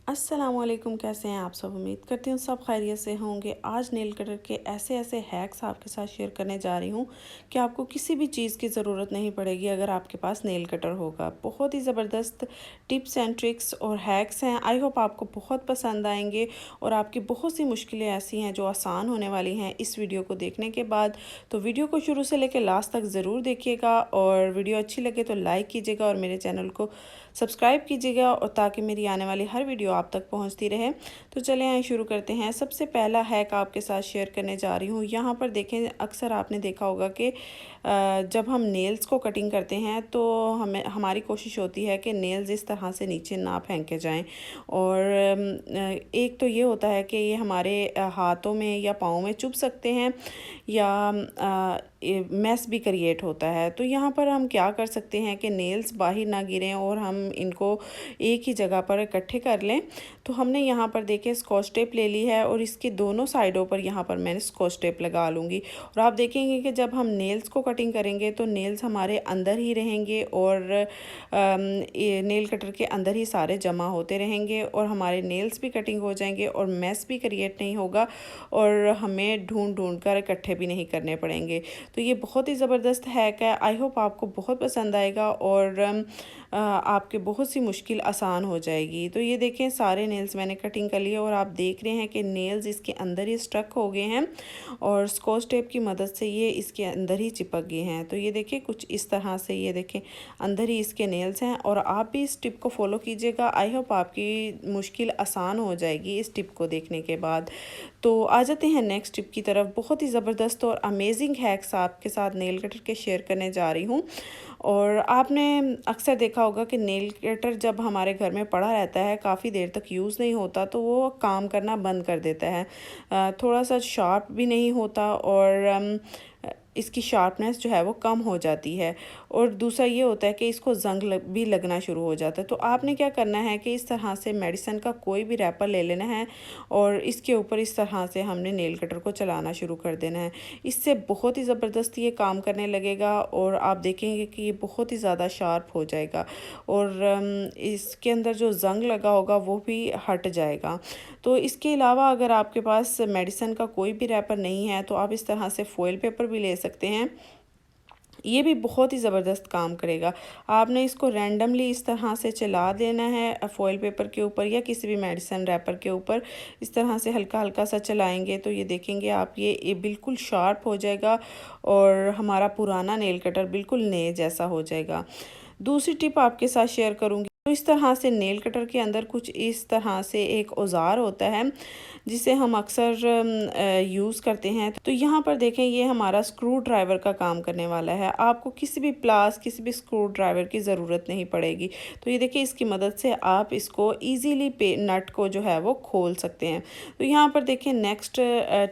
अस्सलामुअलैकुम, कैसे हैं आप सब। उम्मीद करती हूँ सब खैरियत से होंगे। आज नेल कटर के ऐसे ऐसे हैक्स आपके साथ शेयर करने जा रही हूँ कि आपको किसी भी चीज़ की ज़रूरत नहीं पड़ेगी अगर आपके पास नेल कटर होगा। बहुत ही ज़बरदस्त टिप्स एंड ट्रिक्स और हैक्स हैं। आई होप आपको बहुत पसंद आएंगे और आपकी बहुत सी मुश्किलें ऐसी हैं जो आसान होने वाली हैं इस वीडियो को देखने के बाद। तो वीडियो को शुरू से लेकर लास्ट तक ज़रूर देखिएगा और वीडियो अच्छी लगे तो लाइक कीजिएगा और मेरे चैनल को सब्सक्राइब कीजिएगा और ताकि मेरी आने वाली हर वीडियो आप तक पहुंचती रहे। तो चलें आइए शुरू करते हैं। सबसे पहला हैक आपके साथ शेयर करने जा रही हूँ। यहाँ पर देखें, अक्सर आपने देखा होगा कि जब हम नेल्स को कटिंग करते हैं तो हमारी कोशिश होती है कि नेल्स इस तरह से नीचे ना फेंके जाएं। और एक तो ये होता है कि ये हमारे हाथों में या पाँव में चुभ सकते हैं या मैस भी क्रिएट होता है। तो यहाँ पर हम क्या कर सकते हैं कि नेल्स बाहर ना गिरें और हम इनको एक ही जगह पर इकट्ठे कर लें। तो हमने यहाँ पर देखें स्कॉच टेप ले ली है और इसके दोनों साइडों पर यहाँ पर मैंने स्कॉच टेप लगा लूँगी। और आप देखेंगे कि जब हम नेल्स को कटिंग करेंगे तो नेल्स हमारे अंदर ही रहेंगे और नेल कटर के अंदर ही सारे जमा होते रहेंगे और हमारे नेल्स भी कटिंग हो जाएंगे और मैस भी क्रिएट नहीं होगा और हमें ढूंढ ढूंढ कर इकट्ठे भी नहीं करने पड़ेंगे। तो ये बहुत ही ज़बरदस्त हैक है। आई होप आपको बहुत पसंद आएगा और आपके बहुत सी मुश्किल आसान हो जाएगी। तो ये देखें, सारे नेल्स मैंने कटिंग कर लिए और आप देख रहे हैं कि नेल्स इसके अंदर ही स्टक हो गए हैं और स्कॉच टेप की मदद से ये इसके अंदर ही चिपक गए हैं। तो ये देखिए कुछ इस तरह से, ये देखें अंदर ही इसके नेल्स हैं। और आप भी इस टिप को फॉलो कीजिएगा। आई होप आपकी मुश्किल आसान हो जाएगी इस टिप को देखने के बाद। तो आ जाते हैं नेक्स्ट टिप की तरफ। बहुत ही ज़बरदस्त और अमेजिंग हैक्स आपके साथ नेल कटर के शेयर करने जा रही हूँ। और आपने अक्सर देखा होगा कि नेल कटर जब हमारे घर में पड़ा रहता है, काफ़ी देर तक यूज़ नहीं होता तो वो काम करना बंद कर देता है। थोड़ा सा शार्प भी नहीं होता और इसकी शार्पनेस जो है वो कम हो जाती है। और दूसरा ये होता है कि इसको भी लगना शुरू हो जाता है। तो आपने क्या करना है कि इस तरह से मेडिसिन का कोई भी रैपर ले लेना है और इसके ऊपर इस तरह से हमने नेल कटर को चलाना शुरू कर देना है। इससे बहुत ही ज़बरदस्त ये काम करने लगेगा और आप देखेंगे कि ये बहुत ही ज़्यादा शार्प हो जाएगा और इसके अंदर जो जंग लगा होगा वो भी हट जाएगा। तो इसके अलावा अगर आपके पास मेडिसिन का कोई भी रैपर नहीं है तो आप इस तरह से फॉइल पेपर भी ले सकते हैं। ये भी बहुत ही ज़बरदस्त काम करेगा। आपने इसको रैंडमली इस तरह से चला देना है फॉइल पेपर के ऊपर या किसी भी मेडिसिन रैपर के ऊपर। इस तरह से हल्का हल्का सा चलाएंगे तो ये देखेंगे आप, ये बिल्कुल शार्प हो जाएगा और हमारा पुराना नेल कटर बिल्कुल नए जैसा हो जाएगा। दूसरी टिप आपके साथ शेयर करूँगी। तो इस तरह से नेल कटर के अंदर कुछ इस तरह से एक औज़ार होता है जिसे हम अक्सर यूज़ करते हैं। तो यहाँ पर देखें, ये हमारा स्क्रू ड्राइवर का काम करने वाला है। आपको किसी भी स्क्रू ड्राइवर की ज़रूरत नहीं पड़ेगी। तो ये देखिए, इसकी मदद से आप इसको ईजीली नट को जो है वो खोल सकते हैं। तो यहाँ पर देखें, नेक्स्ट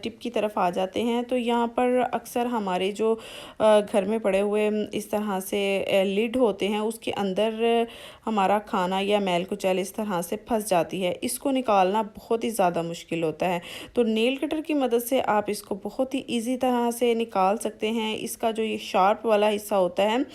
टिप की तरफ आ जाते हैं। तो यहाँ पर अक्सर हमारे जो घर में पड़े हुए इस तरह से लिड होते हैं, उसके अंदर हमारा खाना या मैल कुचैल इस तरह से फंस जाती है। इसको निकालना बहुत ही ज़्यादा मुश्किल होता है। तो नेल कटर की मदद से आप इसको बहुत ही इजी तरह से निकाल सकते हैं। इसका जो ये शार्प वाला हिस्सा होता है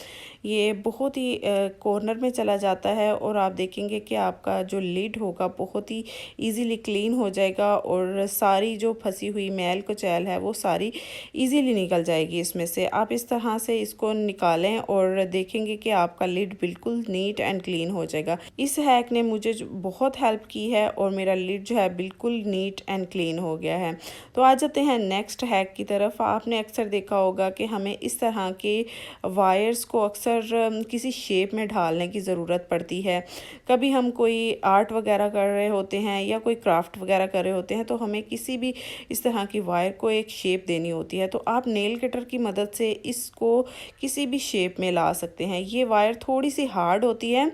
ये बहुत ही कॉर्नर में चला जाता है और आप देखेंगे कि आपका जो लिड होगा बहुत ही इजीली क्लीन हो जाएगा और सारी जो फंसी हुई मैल कुचैल है वो सारी इजीली निकल जाएगी इसमें से। आप इस तरह से इसको निकालें और देखेंगे कि आपका लिड बिल्कुल नीट एंड क्लीन हो जाएगा। इस हैक ने मुझे बहुत हेल्प की है और मेरा लिड जो है बिल्कुल नीट एंड क्लीन हो गया है। तो आ जाते हैं नेक्स्ट हैक की तरफ। आपने अक्सर देखा होगा कि हमें इस तरह के वायर्स को अक्सर किसी शेप में ढालने की ज़रूरत पड़ती है। कभी हम कोई आर्ट वगैरह कर रहे होते हैं या कोई क्राफ्ट वगैरह कर रहे होते हैं तो हमें किसी भी इस तरह की वायर को एक शेप देनी होती है। तो आप नेल कटर की मदद से इसको किसी भी शेप में ला सकते हैं। ये वायर थोड़ी सी हार्ड होती है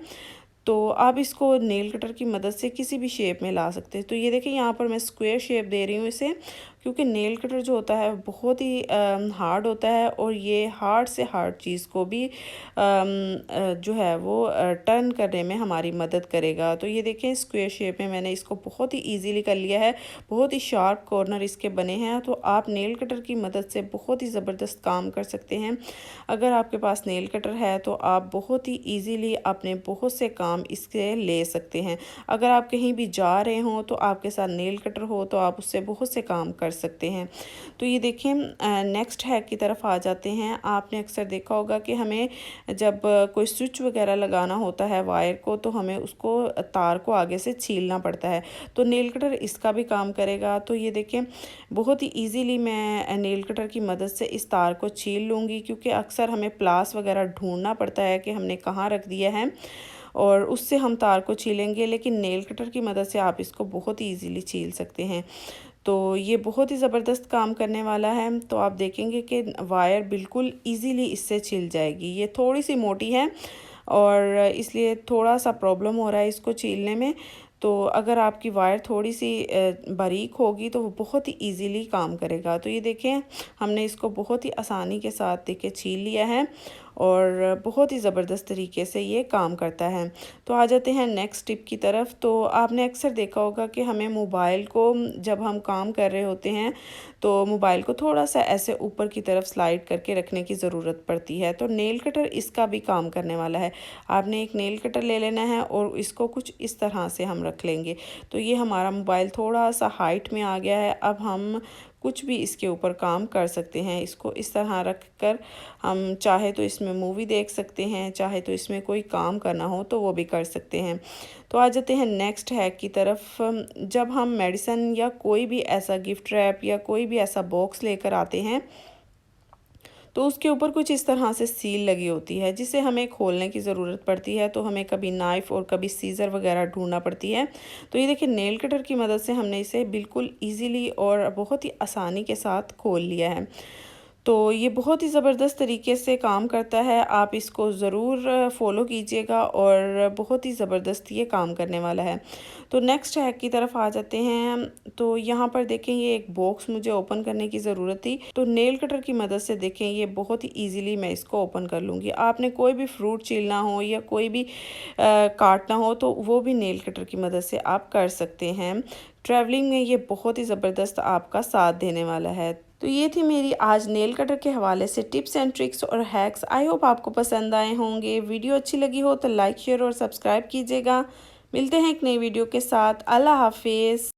तो आप इसको नेल कटर की मदद से किसी भी शेप में ला सकते हैं। तो ये देखिए, यहाँ पर मैं स्क्वायर शेप दे रही हूँ इसे। क्योंकि नेल कटर जो होता है बहुत ही हार्ड होता है और ये हार्ड से हार्ड चीज़ को भी जो है वो टर्न करने में हमारी मदद करेगा। तो ये देखें स्क्वायर शेप में मैंने इसको बहुत ही ईजीली कर लिया है, बहुत ही शार्प कॉर्नर इसके बने हैं। तो आप नेल कटर की मदद से बहुत ही ज़बरदस्त काम कर सकते हैं। अगर आपके पास नेल कटर है तो आप बहुत ही ईजीली अपने बहुत से काम इससे ले सकते हैं। अगर आप कहीं भी जा रहे हों तो आपके साथ नेल कटर हो तो आप उससे बहुत से काम कर सकते हैं। तो ये देखें नेक्स्ट हैक की तरफ आ जाते हैं। आपने अक्सर देखा होगा कि हमें जब कोई स्विच वगैरह लगाना होता है वायर को तो हमें उसको तार को आगे से छीलना पड़ता है, तो नेल कटर इसका भी काम करेगा। तो ये देखें बहुत ही इजीली मैं नेल कटर की मदद से इस तार को छील लूँगी, क्योंकि अक्सर हमें प्लास वगैरह ढूंढना पड़ता है कि हमने कहाँ रख दिया है और उससे हम तार को छीलेंगे, लेकिन नेल कटर की मदद से आप इसको बहुत ही ईजीली छील सकते हैं। तो ये बहुत ही ज़बरदस्त काम करने वाला है। तो आप देखेंगे कि वायर बिल्कुल इजीली इससे छिल जाएगी। ये थोड़ी सी मोटी है और इसलिए थोड़ा सा प्रॉब्लम हो रहा है इसको छीलने में। तो अगर आपकी वायर थोड़ी सी बारीक होगी तो वो बहुत ही इजीली काम करेगा। तो ये देखें हमने इसको बहुत ही आसानी के साथ देखे छील लिया है और बहुत ही ज़बरदस्त तरीके से ये काम करता है। तो आ जाते हैं नेक्स्ट टिप की तरफ। तो आपने अक्सर देखा होगा कि हमें मोबाइल को जब हम काम कर रहे होते हैं तो मोबाइल को थोड़ा सा ऐसे ऊपर की तरफ स्लाइड करके रखने की ज़रूरत पड़ती है। तो नेल कटर इसका भी काम करने वाला है। आपने एक नेल कटर ले लेना है और इसको कुछ इस तरह से हम रख लेंगे। तो ये हमारा मोबाइल थोड़ा सा हाइट में आ गया है। अब हम कुछ भी इसके ऊपर काम कर सकते हैं। इसको इस तरह रख कर हम चाहे तो इसमें मूवी देख सकते हैं, चाहे तो इसमें कोई काम करना हो तो वो भी कर सकते हैं। तो आ जाते हैं नेक्स्ट हैक की तरफ। जब हम मेडिसिन या कोई भी ऐसा गिफ्ट रैप या कोई भी ऐसा बॉक्स लेकर आते हैं तो उसके ऊपर कुछ इस तरह से सील लगी होती है जिसे हमें खोलने की ज़रूरत पड़ती है। तो हमें कभी नाइफ़ और कभी सीज़र वगैरह ढूंढना पड़ती है। तो ये देखिए नेल कटर की मदद से हमने इसे बिल्कुल इजीली और बहुत ही आसानी के साथ खोल लिया है। तो ये बहुत ही ज़बरदस्त तरीके से काम करता है। आप इसको ज़रूर फॉलो कीजिएगा और बहुत ही ज़बरदस्त ये काम करने वाला है। तो नेक्स्ट हैक की तरफ आ जाते हैं। तो यहाँ पर देखें ये एक बॉक्स मुझे ओपन करने की ज़रूरत थी, तो नेल कटर की मदद से देखें ये बहुत ही ईजीली मैं इसको ओपन कर लूँगी। आपने कोई भी फ्रूट छीलना हो या कोई भी काटना हो तो वो भी नेल कटर की मदद से आप कर सकते हैं। ट्रैवलिंग में ये बहुत ही ज़बरदस्त आपका साथ देने वाला है। तो ये थी मेरी आज नेल कटर के हवाले से टिप्स एंड ट्रिक्स और हैक्स। आई होप आपको पसंद आए होंगे। वीडियो अच्छी लगी हो तो लाइक शेयर और सब्सक्राइब कीजिएगा। मिलते हैं एक नई वीडियो के साथ। अल्लाह हाफिज़।